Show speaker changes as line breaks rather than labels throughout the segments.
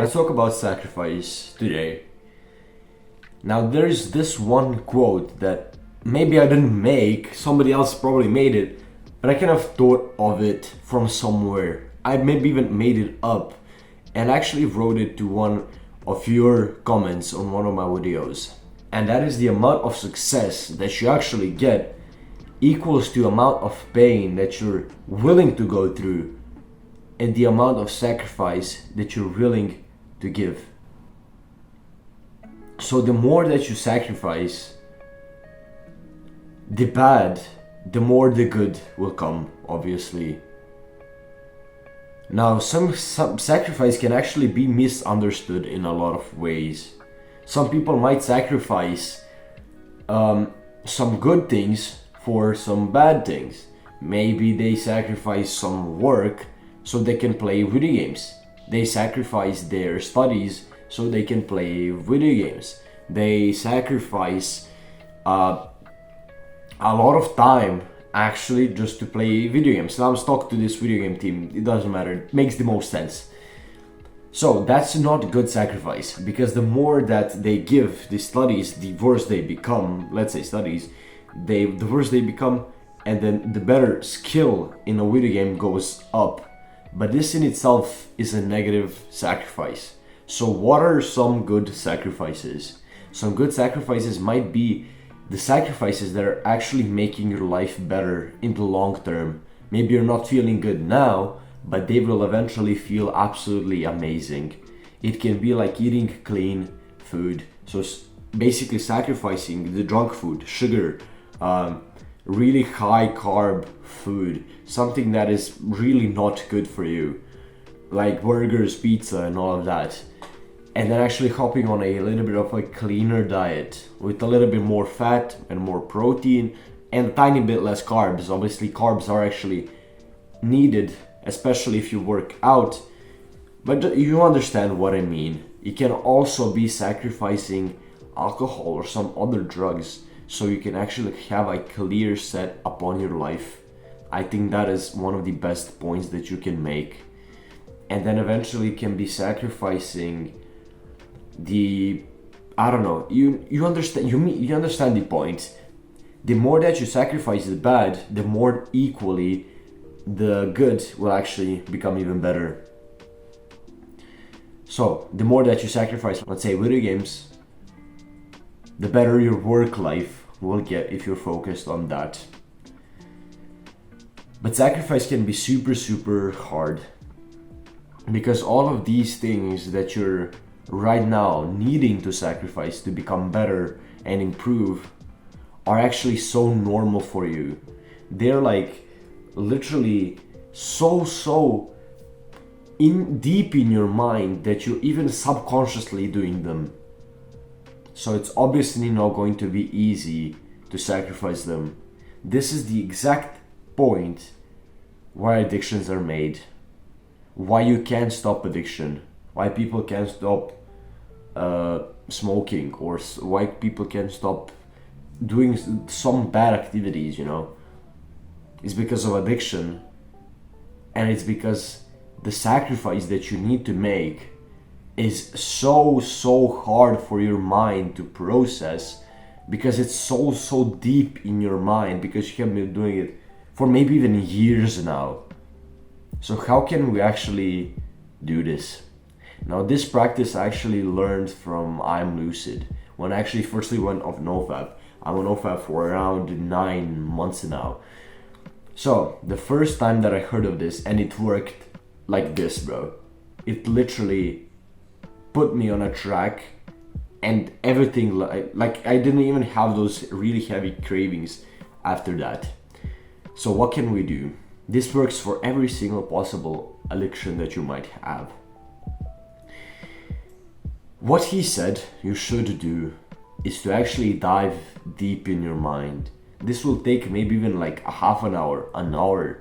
Let's talk about sacrifice today. Now, there's this one quote that maybe I didn't make, somebody else probably made it, but I kind of thought of it from somewhere. I maybe even made it up and actually wrote it to one of your comments on one of my videos. And that is the amount of success that you actually get equals to amount of pain that you're willing to go through and the amount of sacrifice that you're willing to give. So the more that you sacrifice, the bad, the more the good will come, obviously. Now, some sacrifice can actually be misunderstood in a lot of ways. Some people might sacrifice some good things for some bad things. Maybe they sacrifice some work so they can play video games. They sacrifice their studies so they can play video games. They sacrifice a lot of time actually just to play video games. Now I'm stuck to this video game team. It doesn't matter. It makes the most sense. So that's not good sacrifice, because the more that they give the studies, the worse they become. Let's say studies, the worse they become, and then the better skill in a video game goes up. But this in itself is a negative sacrifice. So what are some good sacrifices? Some good sacrifices might be the sacrifices that are actually making your life better in the long term. Maybe you're not feeling good now, but they will eventually feel absolutely amazing. It can be like eating clean food. So basically sacrificing the junk food, sugar, really high carb food, something that is really not good for you, like burgers, pizza and all of that. And then actually hopping on a little bit of a cleaner diet with a little bit more fat and more protein and a tiny bit less carbs. Obviously carbs are actually needed, especially if you work out, but you understand what I mean. You can also be sacrificing alcohol or some other drugs so you can actually have a clear set upon your life. I think that is one of the best points that you can make. And then eventually can be sacrificing the, I don't know, you understand the point. The more that you sacrifice the bad, the more equally the good will actually become even better. So the more that you sacrifice, let's say video games, the better your work life will get if you're focused on that. But sacrifice can be super hard, because all of these things that you're right now needing to sacrifice to become better and improve are actually so normal for you. They're like literally so in deep in your mind that you're even subconsciously doing them. So it's obviously not going to be easy to sacrifice them. This is the exact point why addictions are made. Why you can't stop addiction. Why people can't stop smoking, or why people can't stop doing some bad activities, It's because of addiction. And it's because the sacrifice that you need to make is so hard for your mind to process, because it's so deep in your mind, because you have been doing it for maybe even years now. So how can we actually do this? Now, this practice I actually learned from I'm Lucid, when I actually firstly went off NoFap. I'm on NoFap for around 9 months now. So the first time that I heard of this, and it worked like this, bro. It literally put me on a track, and everything, like I didn't even have those really heavy cravings after that. So what can we do? This works for every single possible addiction that you might have. What he said you should do is to actually dive deep in your mind. This will take maybe even like a half an hour,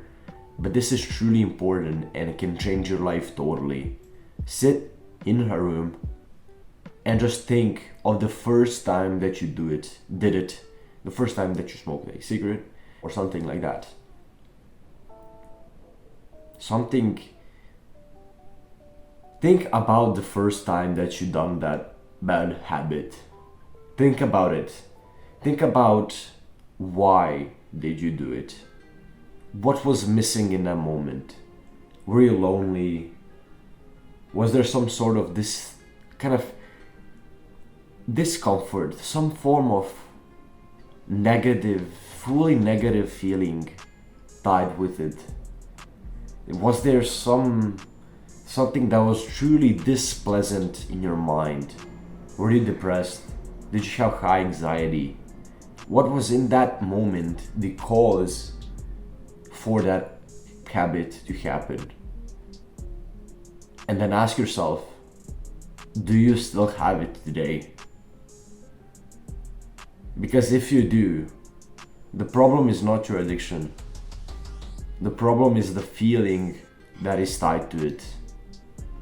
but this is truly important and it can change your life totally. Sit in a room and just think of the first time that you did it, the first time that you smoked a cigarette or something like that. Something Think about the first time that you done that bad habit. Think about it. Think about why did you do it? What was missing in that moment? Were you lonely? Was there some sort of this kind of discomfort, some form of negative, fully negative feeling tied with it? Was there something that was truly displeasant in your mind? Were you depressed? Did you have high anxiety? What was in that moment the cause for that habit to happen? And then ask yourself, do you still have it today? Because if you do, the problem is not your addiction. The problem is the feeling that is tied to it.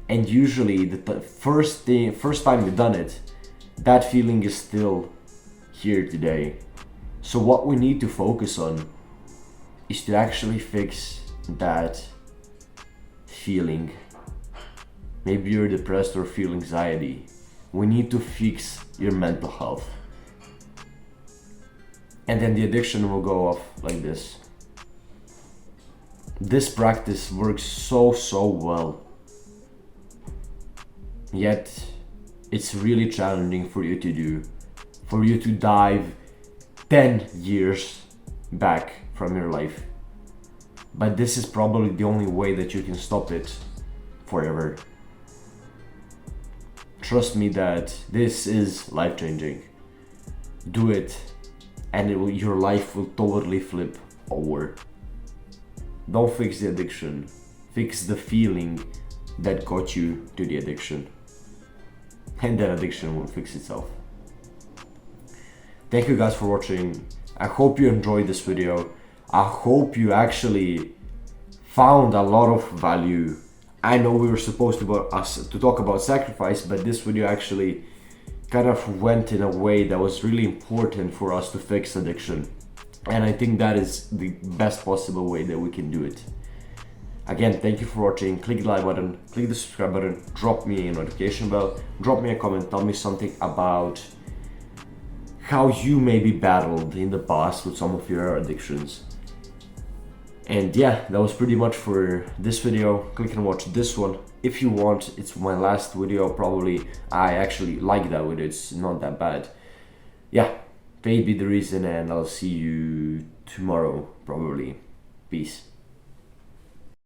And usually the first time you've done it, that feeling is still here today. So what we need to focus on is to actually fix that feeling. Maybe you're depressed or feel anxiety. We need to fix your mental health. And then the addiction will go off like this. This practice works so well. Yet, it's really challenging for you to do. For you to dive 10 years back from your life. But this is probably the only way that you can stop it forever. Trust me that this is life-changing. Do it, and your life will totally flip over. Don't fix the addiction. Fix the feeling that got you to the addiction. And that addiction will fix itself. Thank you guys for watching. I hope you enjoyed this video. I hope you actually found a lot of value. I know we were supposed to talk about sacrifice, but this video actually kind of went in a way that was really important for us to fix addiction. And I think that is the best possible way that we can do it. Again, thank you for watching. Click the like button, click the subscribe button, drop me a notification bell, drop me a comment, tell me something about how you maybe battled in the past with some of your addictions. And yeah, that was pretty much for this video. Click and watch this one if you want. It's my last video probably. I actually like that video, it's not that bad. Yeah, fate be the reason, and I'll see you tomorrow probably. Peace.